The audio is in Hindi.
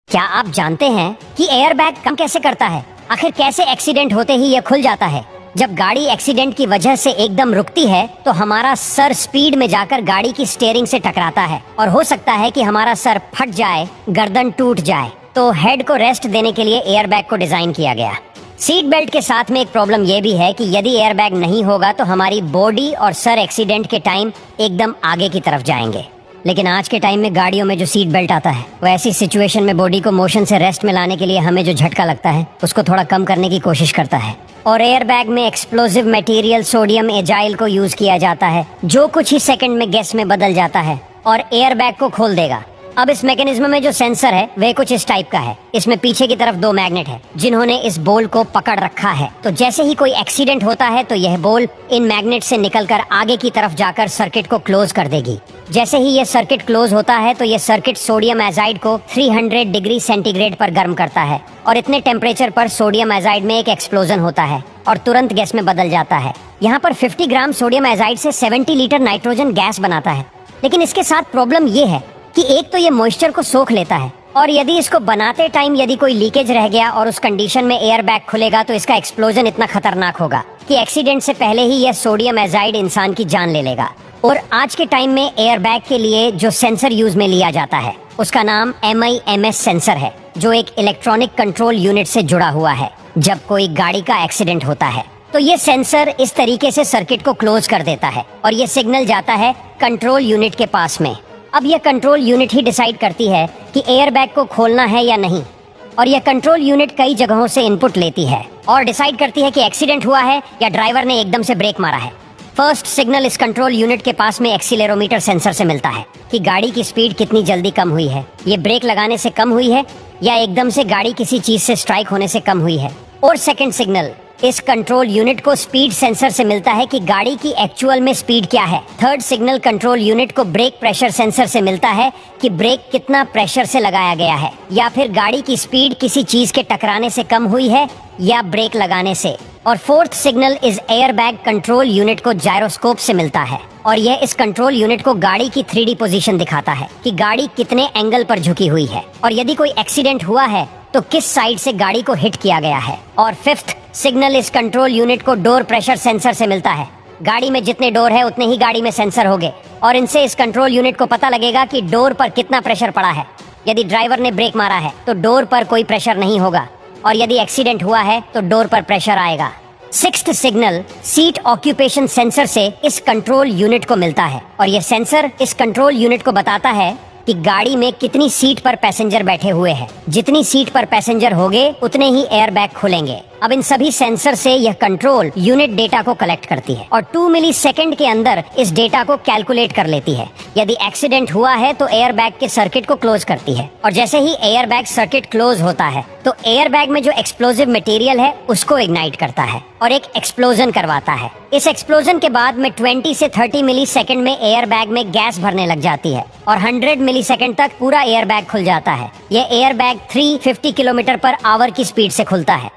क्या आप जानते हैं कि एयरबैग काम कैसे करता है? आखिर कैसे एक्सीडेंट होते ही यह खुल जाता है? जब गाड़ी एक्सीडेंट की वजह से एकदम रुकती है तो हमारा सर स्पीड में जाकर गाड़ी की स्टीयरिंग से टकराता है और हो सकता है कि हमारा सर फट जाए, गर्दन टूट जाए। तो हेड को रेस्ट देने के लिए एयरबैग को डिजाइन किया गया। सीट बेल्ट के साथ में एक प्रॉब्लम यह भी है कि यदि एयरबैग नहीं होगा तो हमारी बॉडी और सर एक्सीडेंट के टाइम एकदम आगे की तरफ जाएंगे। लेकिन आज के टाइम में गाड़ियों में जो सीट बेल्ट आता है वो ऐसी सिचुएशन में बॉडी को मोशन से रेस्ट में लाने के लिए हमें जो झटका लगता है उसको थोड़ा कम करने की कोशिश करता है। और एयरबैग में एक्सप्लोसिव मटेरियल सोडियम एजाइल को यूज किया जाता है जो कुछ ही सेकंड में गैस में बदल जाता है और एयरबैग को खोल देगा। अब इस मैकेनिज्म में जो सेंसर है वह कुछ इस टाइप का है। इसमें पीछे की तरफ दो मैग्नेट है जिन्होंने इस बॉल को पकड़ रखा है। तो जैसे ही कोई एक्सीडेंट होता है तो यह बॉल इन मैग्नेट से निकलकर आगे की तरफ जाकर सर्किट को क्लोज कर देगी। जैसे ही यह सर्किट क्लोज होता है तो यह सर्किट सोडियम एजाइड को 300 डिग्री सेंटीग्रेड पर गर्म करता है और इतने टेम्परेचर पर सोडियम एजाइड में एक एक्सप्लोजन होता है और तुरंत गैस में बदल जाता है। यहाँ पर 50 ग्राम सोडियम एजाइड से 70 लीटर नाइट्रोजन गैस बनाता है। लेकिन इसके साथ प्रॉब्लम ये है कि एक तो ये मॉइस्चर को सोख लेता है और यदि इसको बनाते टाइम यदि कोई लीकेज रह गया और उस कंडीशन में एयरबैग खुलेगा तो इसका एक्सप्लोजन इतना खतरनाक होगा कि एक्सीडेंट से पहले ही यह सोडियम एजाइड इंसान की जान ले लेगा। और आज के टाइम में एयरबैग के लिए जो सेंसर यूज में लिया जाता है उसका नाम MIMS सेंसर है जो एक इलेक्ट्रॉनिक कंट्रोल यूनिट से जुड़ा हुआ है। जब कोई गाड़ी का एक्सीडेंट होता है तो ये सेंसर इस तरीके से सर्किट को क्लोज कर देता है और ये सिग्नल जाता है कंट्रोल यूनिट के पास में। अब यह कंट्रोल यूनिट ही डिसाइड करती है कि एयरबैग को खोलना है या नहीं और यह कंट्रोल यूनिट कई जगहों से इनपुट लेती है और डिसाइड करती है कि एक्सीडेंट हुआ है या ड्राइवर ने एकदम से ब्रेक मारा है। फर्स्ट सिग्नल इस कंट्रोल यूनिट के पास में एक्सीलेरोमीटर सेंसर से मिलता है कि गाड़ी की स्पीड कितनी जल्दी कम हुई है, ये ब्रेक लगाने से कम हुई है या एकदम से गाड़ी किसी चीज से स्ट्राइक होने से कम हुई है। और सेकंड सिग्नल इस कंट्रोल यूनिट को स्पीड सेंसर से मिलता है कि गाड़ी की एक्चुअल में स्पीड क्या है। थर्ड सिग्नल कंट्रोल यूनिट को ब्रेक प्रेशर सेंसर से मिलता है कि ब्रेक कितना प्रेशर से लगाया गया है या फिर गाड़ी की स्पीड किसी चीज के टकराने से कम हुई है या ब्रेक लगाने से। और फोर्थ सिग्नल इस एयरबैग कंट्रोल यूनिट को जायरोस्कोप से मिलता है और यह इस कंट्रोल यूनिट को गाड़ी की 3D पोजीशन दिखाता है कि गाड़ी कितने एंगल पर झुकी हुई है और यदि कोई एक्सीडेंट हुआ है तो किस साइड से गाड़ी को हिट किया गया है। और फिफ्थ सिग्नल इस कंट्रोल यूनिट को डोर प्रेशर सेंसर से मिलता है। गाड़ी में जितने डोर है उतने ही गाड़ी में सेंसर होंगे और इनसे इस कंट्रोल यूनिट को पता लगेगा कि डोर पर कितना प्रेशर पड़ा है। यदि ड्राइवर ने ब्रेक मारा है तो डोर पर कोई प्रेशर नहीं होगा और यदि एक्सीडेंट हुआ है तो डोर पर प्रेशर आएगा। Sixth signal seat occupation sensor से इस कंट्रोल यूनिट को मिलता है और यह सेंसर इस कंट्रोल यूनिट को बताता है कि गाड़ी में कितनी सीट पर पैसेंजर बैठे हुए हैं। जितनी सीट पर पैसेंजर होंगे उतने ही एयरबैग खुलेंगे। अब इन सभी सेंसर से यह कंट्रोल यूनिट डेटा को कलेक्ट करती है और 2 मिलीसेकंड के अंदर इस डेटा को कैलकुलेट कर लेती है। यदि एक्सीडेंट हुआ है तो एयरबैग के सर्किट को क्लोज करती है और जैसे ही एयरबैग सर्किट क्लोज होता है तो एयरबैग में जो एक्सप्लोसिव मटेरियल है उसको इग्नाइट करता है और एक एक्सप्लोजन करवाता है। इस एक्सप्लोजन के बाद में 20 से 30 मिलीसेकंड में एयरबैग में गैस भरने लग जाती है और 100 मिलीसेकंड तक पूरा एयरबैग खुल जाता है। यह एयरबैग 350 किलोमीटर पर आवर की स्पीड से खुलता है।